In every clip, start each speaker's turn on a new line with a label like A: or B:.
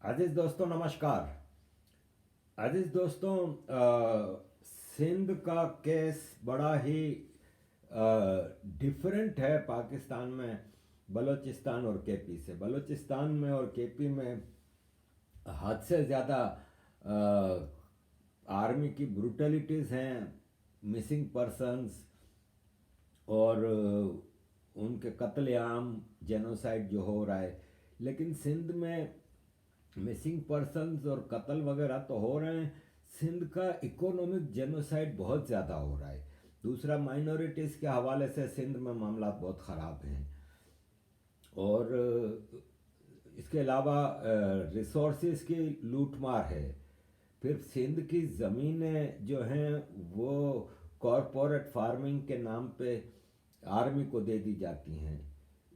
A: अजीज दोस्तों नमस्कार। अजीज दोस्तों, सिंध का केस बड़ा ही डिफरेंट है पाकिस्तान में बलूचिस्तान और केपी से। बलूचिस्तान में और केपी में हद से ज़्यादा आर्मी की ब्रूटलिटीज़ हैं, मिसिंग पर्सन्स और उनके कत्लेआम, जेनोसाइड जो हो रहा है। लेकिन सिंध में मिसिंग पर्सन्स और कत्ल वगैरह तो हो रहे हैं, सिंध का इकोनॉमिक जेनोसाइड बहुत ज़्यादा हो रहा है। दूसरा, माइनॉरिटीज़ के हवाले से सिंध में मामला बहुत ख़राब हैं और इसके अलावा रिसोर्सेज की लूटमार है। फिर सिंध की ज़मीनें जो हैं वो कॉरपोरेट फार्मिंग के नाम पे आर्मी को दे दी जाती हैं।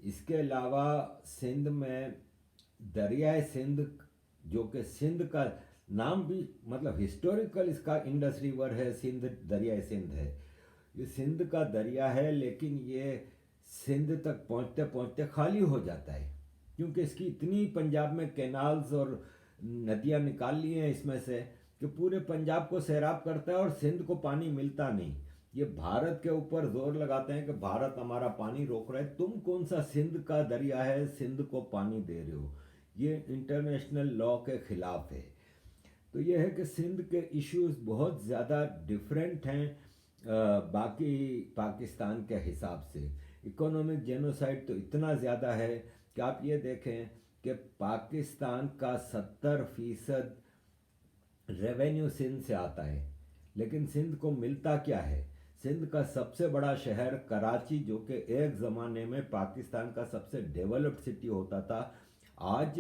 A: इसके अलावा सिंध में दरियाए सिंध, जो कि सिंध का नाम भी मतलब हिस्टोरिकल इसका इंडस रिवर है, सिंध दरियाए सिंध है। ये सिंध का दरिया है, लेकिन ये सिंध तक पहुंचते पहुंचते खाली हो जाता है, क्योंकि इसकी इतनी पंजाब में कैनाल्स और नदियां निकाल ली हैं इसमें से कि पूरे पंजाब को सैराब करता है और सिंध को पानी मिलता नहीं। ये भारत के ऊपर जोर लगाते हैं कि भारत हमारा पानी रोक रहा है, तुम कौन सा सिंध का दरिया है, सिंध को पानी दे रहे हो। ये इंटरनेशनल लॉ के खिलाफ है। तो ये है कि सिंध के इश्यूज बहुत ज़्यादा डिफरेंट हैं बाकी पाकिस्तान के हिसाब से। इकोनॉमिक जेनोसाइड तो इतना ज़्यादा है कि आप ये देखें कि पाकिस्तान का 70% रेवेन्यू सिंध से आता है, लेकिन सिंध को मिलता क्या है। सिंध का सबसे बड़ा शहर कराची, जो कि एक ज़माने में पाकिस्तान का सबसे डेवलप्ड सिटी होता था, आज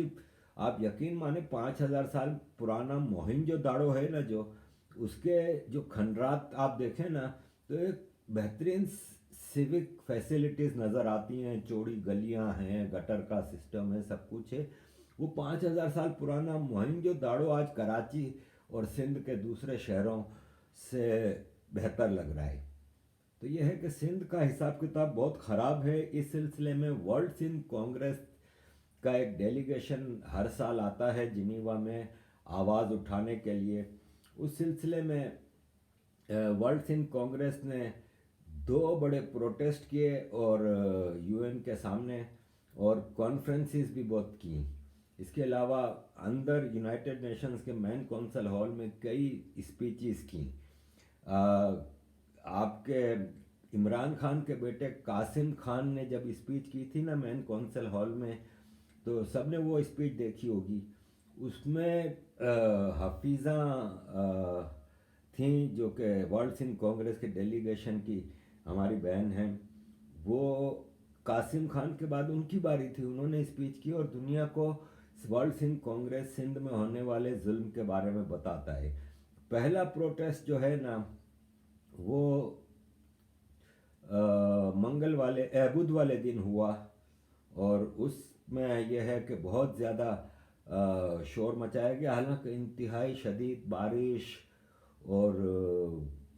A: आप यकीन माने 5000 साल पुराना मोहिंजोदाड़ो है ना, जो उसके जो खंडरात आप देखें ना, तो एक बेहतरीन सिविक फैसिलिटीज़ नज़र आती हैं, चौड़ी गलियां हैं, गटर का सिस्टम है, सब कुछ है। वो 5000 साल पुराना मोहिंजोदाड़ो आज कराची और सिंध के दूसरे शहरों से बेहतर लग रहा है। तो यह है कि सिंध का हिसाब किताब बहुत ख़राब है। इस सिलसिले में वर्ल्ड सिंध कांग्रेस का एक डेलीगेशन हर साल आता है जिनीवा में आवाज़ उठाने के लिए। उस सिलसिले में वर्ल्ड सिंध कांग्रेस ने 2 बड़े प्रोटेस्ट किए और यूएन के सामने, और कॉन्फ्रेंसेस भी बहुत की। इसके अलावा अंदर यूनाइटेड नेशंस के मैन कौंसिल हॉल में कई स्पीचेस की। आपके इमरान खान के बेटे कासिम खान ने जब स्पीच की थी ना मैन कौंसिल हॉल में, तो सबने वो स्पीच देखी होगी। उसमें हफीज़ा थी, जो कि वर्ल्ड सिंध कांग्रेस के डेलीगेशन की हमारी बहन हैं। वो कासिम खान के बाद उनकी बारी थी, उन्होंने स्पीच की और दुनिया को वर्ल्ड सिंध कांग्रेस सिंध में होने वाले जुल्म के बारे में बताता है। पहला प्रोटेस्ट जो है ना, वो बुध वाले दिन हुआ और उसमें यह है कि बहुत ज़्यादा शोर मचाया गया। हालांकि इंतहाई शदीद बारिश और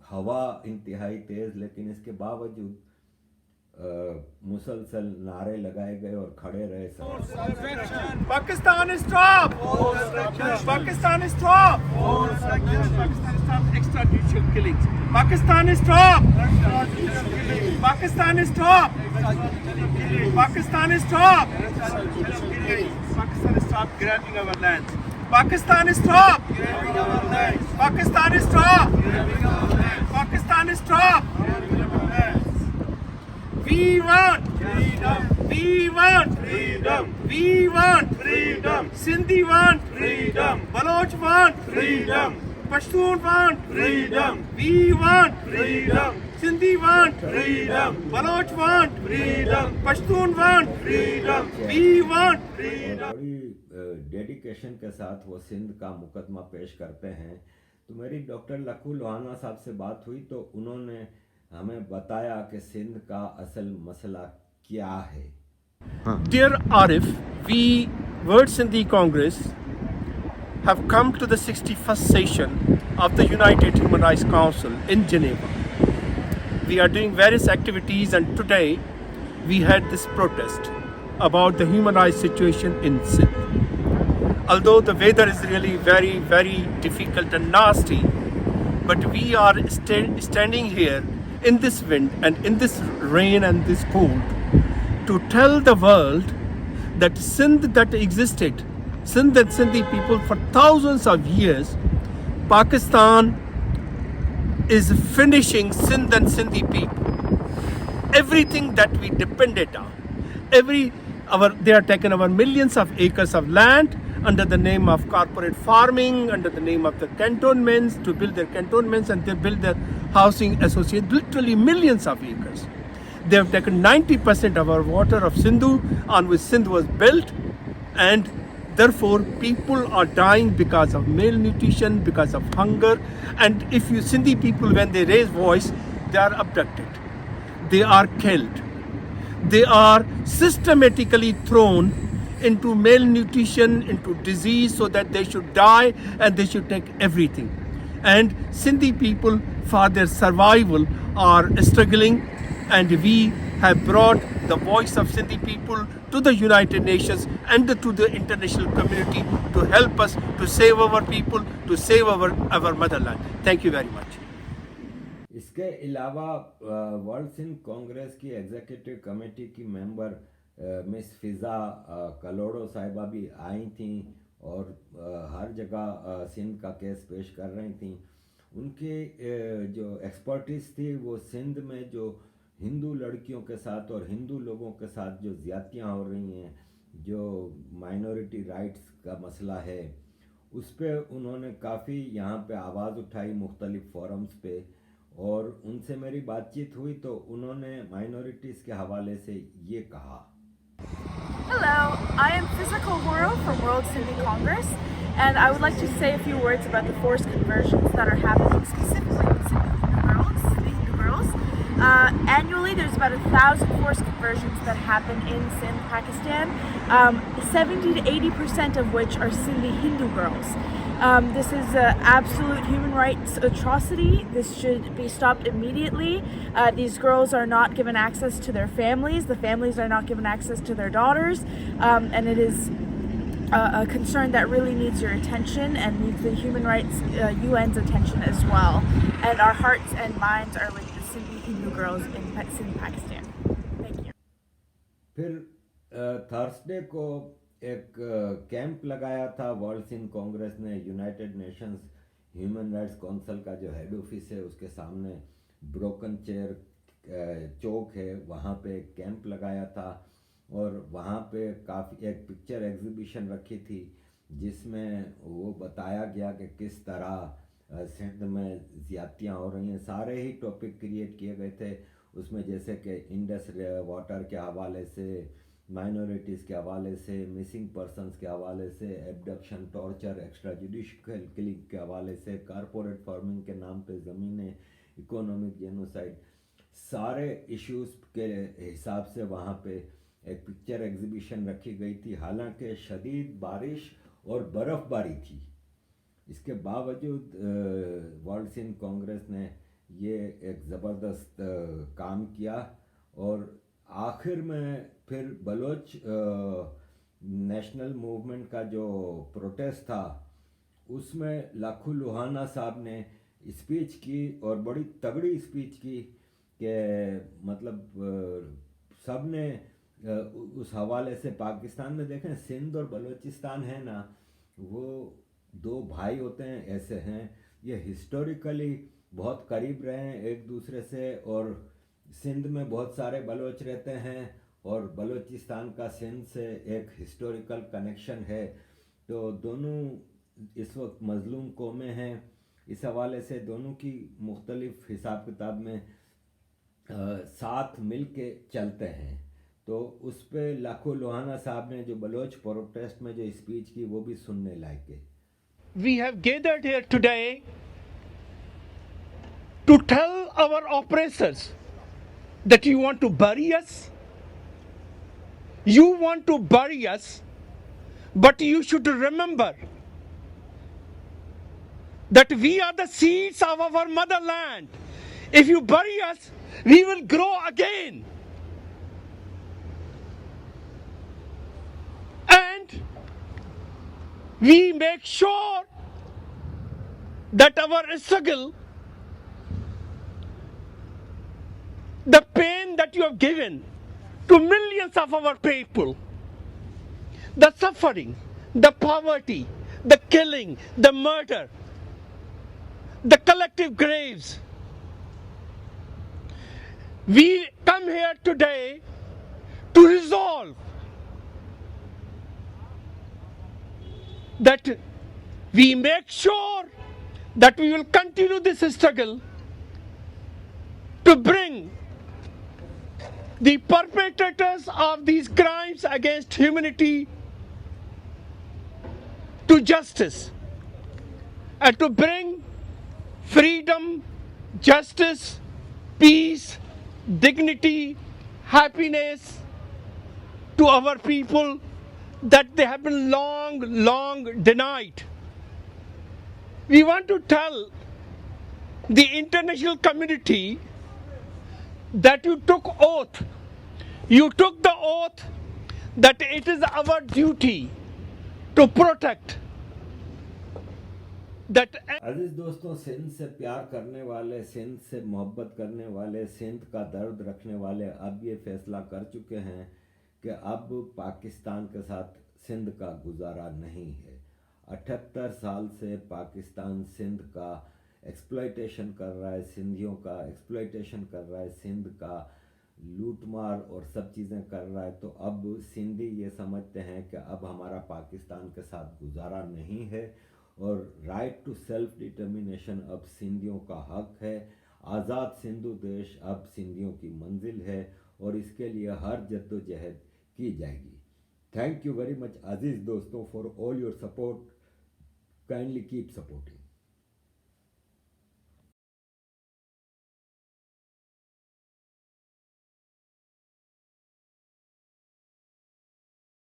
A: हवा इंतहाई तेज़, लेकिन इसके बावजूद मुसलसल नारे लगाए गए और खड़े रहे सब।
B: Pakistan is top! Pakistan is top! Pakistan is top! Extrajudicial killings. Pakistan is top! Pakistan is top! Pakistan is top! Pakistan is top grabbing our lands. Pakistan is top! Pakistan is top! Pakistan is top! We want freedom. We want freedom. We want freedom. Sindhi want freedom. Baloch want freedom. Pashtun want freedom. We want freedom. Sindhi want freedom. Baloch want freedom. Pashtun want freedom. We want freedom.
A: बड़ी dedication के साथ वो सिंध का मुकदमा पेश करते हैं। तो मेरी डॉक्टर लखू लोहाना साहब से बात हुई तो उन्होंने हमें बताया कि सिंध का असल मसला क्या है।
B: Dear Arif, we, World Sindhi Congress, have come to the 61st session of the United Human Rights Council in Geneva. We are doing various activities, and today we had this protest about the human rights situation in Sindh. Although the weather is really very, very difficult and nasty, but we are standing here in this wind and in this rain and this cold to tell the world that Sindh that existed, Sindh and Sindhi people for thousands of years, Pakistan is finishing Sindh and Sindhi people. Everything that we depended on, they are taking our millions of acres of land under the name of corporate farming, under the name of the cantonments, to build their cantonments, and they build their housing associates, literally millions of acres. They have taken 90% of our water of Sindhu on which Sindh was built, and therefore people are dying because of malnutrition, because of hunger. And if you Sindhi people, when they raise voice, they are abducted, they are killed, they are systematically thrown into malnutrition, into disease, so that they should die and they should take everything. And Sindhi people, for their survival, are struggling, and we have brought the voice of Sindhi people to the United Nations and to the international community to help us to save our people, to save our motherland. Thank you very much.
A: इसके अलावा world Sindh Congress की executive committee की member miss फिज़ा कलोड़ो साहिबा भी आई थी और हर जगह सिंध का केस पेश कर रही थी। उनके जो एक्सपर्टीज़ थी वो सिंध में जो हिंदू लड़कियों के साथ और हिंदू लोगों के साथ जो ज़्यादतियाँ हो रही हैं, जो माइनॉरिटी राइट्स का मसला है, उस पर उन्होंने काफ़ी यहाँ पे आवाज़ उठाई मुख्तलिफ फोरम्स पे, और उनसे मेरी बातचीत हुई तो उन्होंने माइनॉरिटीज़ के हवाले से ये कहा।
C: Hello, I am Fiza Kohoro from World Sindhi Congress, and I would like to say a few words about the forced conversions that are happening specifically with Hindu girls. Annually, there's about 1,000 forced conversions that happen in Sindh, Pakistan, 70 to 80% of which are Sindhi Hindu girls. This is an absolute human rights atrocity. This should be stopped immediately. These girls are not given access to their families. The families are not given access to their daughters. And it is a concern that really needs your attention and needs the human rights UN's attention as well. And our hearts and minds are with the Sindhi Hindu girls in Sindh, Pakistan. Thank you.
A: फिर Thursday को एक camp लगाया था world Sindh Congress ने। United Nations human rights council का जो head office है उसके सामने ब्रोकन चेयर चौक है, वहाँ पे कैंप लगाया था और वहाँ पे काफ़ी एक पिक्चर एग्जीबिशन रखी थी जिसमें वो बताया गया कि किस तरह सिंध में ज़्यादतियाँ हो रही हैं। सारे ही टॉपिक क्रिएट किए गए थे उसमें, जैसे कि इंडस वाटर के हवाले से, माइनॉरिटीज़ के हवाले से, मिसिंग पर्सनस के हवाले से, abduction, torture, extra judicial killing के हवाले से, कारपोरेट फार्मिंग के नाम पे ज़मीनें, इकोनॉमिक जेनोसाइड, सारे इश्यूज़ के हिसाब से वहाँ पे एक पिक्चर एग्जीबिशन रखी गई थी। हालांकि शदीद बारिश और बर्फ़बारी थी, इसके बावजूद वर्ल्ड सिंध कांग्रेस ने ये एक ज़बरदस्त काम किया और आखिर में फिर बलोच नेशनल मूवमेंट का जो प्रोटेस्ट था उसमें लाखू लोहाना साहब ने स्पीच की और बड़ी तगड़ी स्पीच की कि मतलब सब ने उस हवाले से पाकिस्तान में देखें सिंध और बलूचिस्तान है ना, वो दो भाई होते हैं, ऐसे हैं, ये हिस्टोरिकली बहुत करीब रहे हैं एक दूसरे से और सिंध में बहुत सारे बलोच रहते हैं और बलूचिस्तान का सिंध से एक हिस्टोरिकल कनेक्शन है। तो दोनों इस वक्त मज़लूम कौमें हैं, इस हवाले से दोनों की मुख्तलिफ हिसाब किताब में साथ मिल के चलते हैं। तो उस पर लाखो लोहाना साहब ने जो बलोच प्रोटेस्ट में जो स्पीच की वो भी सुनने लायक है।
B: We have gathered here today to tell our oppressors that you want to bury us. You want to bury us, but you should remember that we are the seeds of our motherland. If you bury us, we will grow again. we make sure that our struggle, the pain that you have given to millions of our people, the suffering, the poverty, the killing, the murder, the collective graves. We come here today to resolve that we make sure that we will continue this struggle to bring the perpetrators of these crimes against humanity to justice, and to bring freedom, justice, peace, dignity, happiness to our people that they have been long denied. We want to tell the international community that you took oath. You took the oath that it is our duty to protect that.
A: अजीज दोस्तों, सिंध से प्यार करने वाले, सिंध से मोहब्बत करने वाले, सिंध का दर्द रखने वाले अब ये फैसला कर चुके हैं कि अब पाकिस्तान के साथ सिंध का गुजारा नहीं है। 78 साल से पाकिस्तान सिंध का एक्सप्लॉयटेशन कर रहा है, सिंधियों का एक्सप्लॉयटेशन कर रहा है, सिंध का लूटमार और सब चीज़ें कर रहा है। तो अब सिंधी ये समझते हैं कि अब हमारा पाकिस्तान के साथ गुजारा नहीं है और राइट टू सेल्फ डिटर्मिनेशन अब सिंधियों का हक है। आज़ाद सिंधु देश अब सिंधियों की मंजिल है और इसके लिए हर जद्दोजहद की जाएगी। थैंक यू वेरी मच अजीज़ दोस्तों for all your support. Kindly keep supporting.